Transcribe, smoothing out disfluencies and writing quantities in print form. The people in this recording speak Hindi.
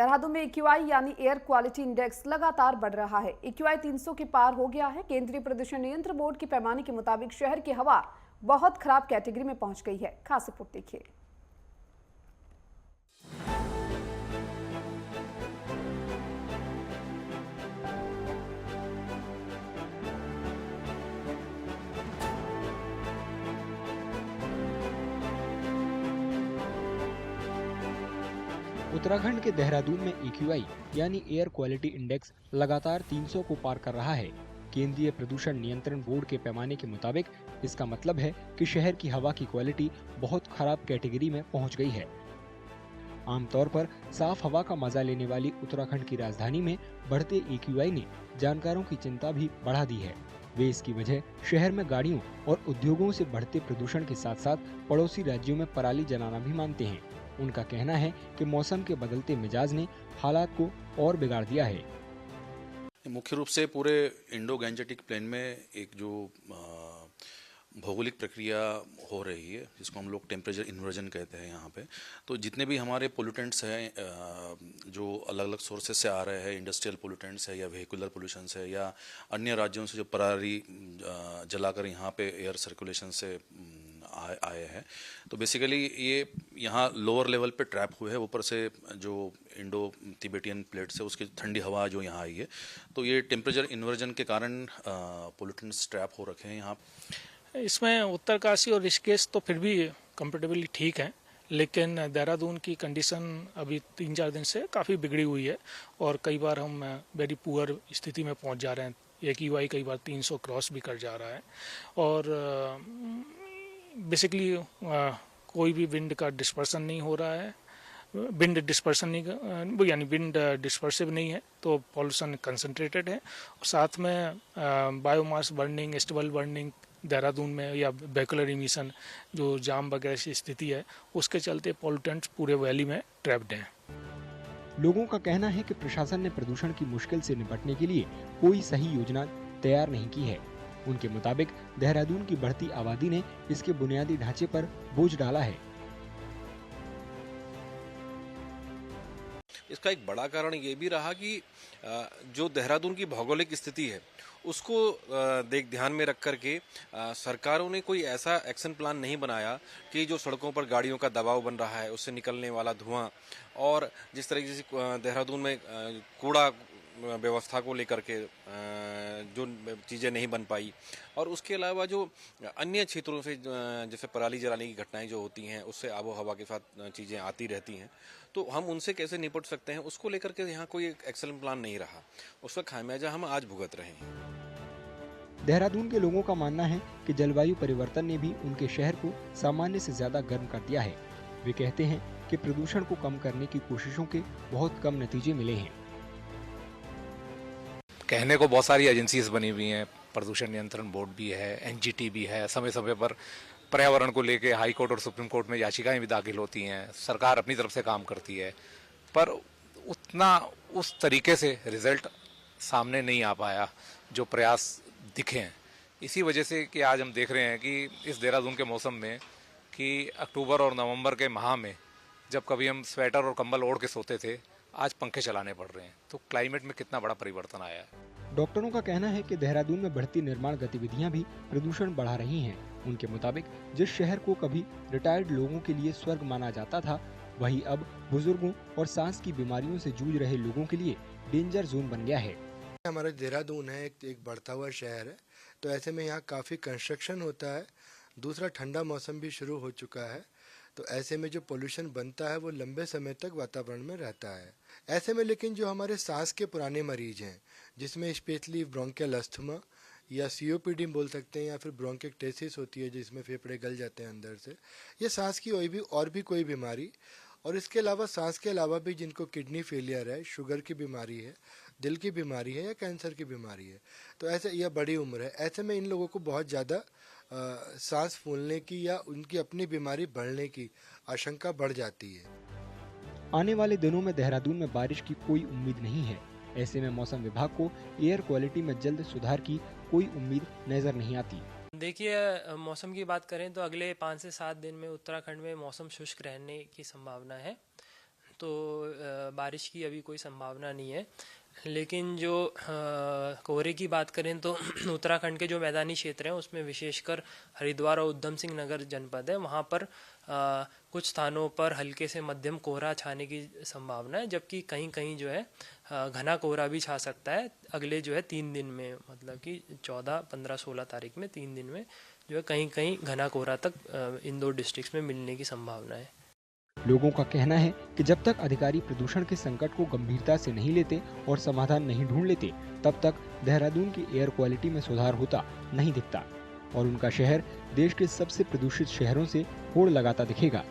देहरादून में EQI यानी एयर क्वालिटी इंडेक्स लगातार बढ़ रहा है। EQI 300 के पार हो गया है। केंद्रीय प्रदूषण नियंत्रण बोर्ड के पैमाने के मुताबिक शहर की हवा बहुत खराब कैटेगरी में पहुंच गई है। खास रिपोर्ट देखिए। उत्तराखंड के देहरादून में EQI यानी एयर क्वालिटी इंडेक्स लगातार 300 को पार कर रहा है। केंद्रीय प्रदूषण नियंत्रण बोर्ड के पैमाने के मुताबिक इसका मतलब है कि शहर की हवा की क्वालिटी बहुत खराब कैटेगरी में पहुंच गई है। आमतौर पर साफ हवा का मजा लेने वाली उत्तराखंड की राजधानी में बढ़ते EQI ने जानकारों की चिंता भी बढ़ा दी है। वे इसकी वजह शहर में गाड़ियों और उद्योगों से बढ़ते प्रदूषण के साथ साथ पड़ोसी राज्यों में पराली जलाना भी मानते हैं। उनका कहना है कि मौसम के बदलते मिजाज ने हालात को और बिगाड़ दिया है। मुख्य रूप से पूरे इंडो गैंजेटिक प्लेन में एक जो भौगोलिक प्रक्रिया हो रही है जिसको हम लोग टेम्परेचर इन्वर्जन कहते हैं यहाँ पे, तो जितने भी हमारे पोल्यूटेंट्स हैं जो अलग अलग सोर्सेज से आ रहे हैं, इंडस्ट्रियल पोल्यूटेंट्स है या व्हीकुलर पोल्यूशंस है या अन्य राज्यों से जो पराली जलाकर यहाँ पे एयर सर्कुलेशन से आए हैं, तो बेसिकली ये यहाँ लोअर लेवल पे ट्रैप हुए हैं। ऊपर से जो इंडो तिबेटियन प्लेट से उसकी ठंडी हवा जो यहाँ आई है, तो ये टेम्परेचर इन्वर्जन के कारण पोल्यूटेंट्स ट्रैप हो रखे हैं यहाँ। इसमें उत्तरकाशी और ऋषिकेश तो फिर भी कंपेरेटिवली ठीक है, लेकिन देहरादून की कंडीशन अभी 3-4 दिन से काफ़ी बिगड़ी हुई है और कई बार हम वेरी पुअर स्थिति में पहुंच जा रहे हैं। EQI कई बार 300 क्रॉस भी कर जा रहा है और बेसिकली कोई भी विंड का डिस्पर्सन नहीं हो रहा है। विंड डिस्पर्सन नहीं यानी विंड डिस्पर्सिव नहीं है, तो पॉल्यूशन कंसंट्रेटेड है। और साथ में biomass burning, stubble burning Dehradun में या वेहिकुलर इमिशन जो जाम वगैरह की स्थिति है, उसके चलते पॉल्यूटेंट्स पूरे वैली में ट्रैप्ड हैं। लोगों का कहना है कि प्रशासन ने प्रदूषण की मुश्किल से निपटने के लिए कोई सही योजना तैयार नहीं की है। उनके मुताबिक देहरादून की बढ़ती आबादी ने इसके बुनियादी ढांचे पर बोझ डाला है। इसका एक बड़ा कारण ये भी रहा कि जो देहरादून की भौगोलिक स्थिति है उसको ध्यान में रख करके सरकारों ने कोई ऐसा एक्शन प्लान नहीं बनाया कि जो सड़कों पर गाड़ियों का दबाव बन रहा है, उससे निकलने वाला धुआं और जिस तरीके से देहरादून में कूड़ा व्यवस्था को लेकर के जो चीज़ें नहीं बन पाई, और उसके अलावा जो अन्य क्षेत्रों से जैसे पराली जलाने की घटनाएं जो होती हैं, उससे आबो हवा के साथ चीज़ें आती रहती हैं, तो हम उनसे कैसे निपट सकते हैं, उसको लेकर के यहाँ कोई एक्शन प्लान नहीं रहा। उसका खामियाजा हम आज भुगत रहे हैं। देहरादून के लोगों का मानना है कि जलवायु परिवर्तन ने भी उनके शहर को सामान्य से ज्यादा गर्म कर दिया है। वे कहते हैं कि प्रदूषण को कम करने की कोशिशों के बहुत कम नतीजे मिले हैं। कहने को बहुत सारी एजेंसीज बनी हुई हैं, प्रदूषण नियंत्रण बोर्ड भी है, NGT भी है, समय समय पर पर्यावरण को लेके हाई कोर्ट और सुप्रीम कोर्ट में याचिकाएं भी दाखिल होती हैं। सरकार अपनी तरफ से काम करती है, पर उतना उस तरीके से रिजल्ट सामने नहीं आ पाया जो प्रयास दिखे हैं। इसी वजह से कि आज हम देख रहे हैं कि इस देहरादून के मौसम में कि अक्टूबर और नवंबर के माह में जब कभी हम स्वेटर और कंबल ओढ़ के सोते थे, आज पंखे चलाने पड़ रहे हैं। तो क्लाइमेट में कितना बड़ा परिवर्तन आया है। डॉक्टरों का कहना है कि देहरादून में बढ़ती निर्माण गतिविधियां भी प्रदूषण बढ़ा रही हैं। उनके मुताबिक जिस शहर को कभी रिटायर्ड लोगों के लिए स्वर्ग माना जाता था, वही अब बुजुर्गों और सांस की बीमारियों से जूझ रहे लोगों के लिए डेंजर जोन बन गया है। हमारा देहरादून है एक बढ़ता हुआ शहर है, तो ऐसे में यहाँ काफ़ी कंस्ट्रक्शन होता है। दूसरा, ठंडा मौसम भी शुरू हो चुका है, तो ऐसे में जो पोल्यूशन बनता है वो लंबे समय तक वातावरण में रहता है। ऐसे में लेकिन जो हमारे सांस के पुराने मरीज हैं, जिसमें स्पेशली ब्रोंकियल अस्थमा या COPD बोल सकते हैं, या फिर ब्रोंकिक्टेसिस होती है जिसमें फेफड़े गल जाते हैं अंदर से, ये सांस की और भी कोई बीमारी, और इसके अलावा सांस के अलावा भी जिनको किडनी फेलियर है, शुगर की बीमारी है, दिल की बीमारी है या कैंसर की बीमारी है, तो ऐसे यह बड़ी उम्र है, ऐसे में इन लोगों को बहुत ज़्यादा सांस फूलने की या उनकी अपनी बीमारी बढ़ने की आशंका बढ़ जाती है। आने वाले दिनों में देहरादून में बारिश की कोई उम्मीद नहीं है। ऐसे में मौसम विभाग को एयर क्वालिटी में जल्द सुधार की कोई उम्मीद नजर नहीं आती। देखिए, मौसम की बात करें तो अगले 5 से 7 दिन में उत्तराखंड में मौसम शुष्क रहने की संभावना है। तो बारिश की अभी कोई संभावना नहीं है। लेकिन जो कोहरे की बात करें तो उत्तराखंड के जो मैदानी क्षेत्र हैं उसमें विशेषकर हरिद्वार और उधम सिंह नगर जनपद है, वहाँ पर कुछ स्थानों पर हल्के से मध्यम कोहरा छाने की संभावना है, जबकि कहीं कहीं जो है घना कोहरा भी छा सकता है अगले जो है 3 दिन में, मतलब कि 14, 15, 16 तारीख में 3 दिन में जो है कहीं कहीं घना कोहरा तक इन 2 डिस्ट्रिक्ट्स में मिलने की संभावना है। लोगों का कहना है कि जब तक अधिकारी प्रदूषण के संकट को गंभीरता से नहीं लेते और समाधान नहीं ढूंढ लेते, तब तक देहरादून की एयर क्वालिटी में सुधार होता नहीं दिखता और उनका शहर देश के सबसे प्रदूषित शहरों से होड़ लगाता दिखेगा।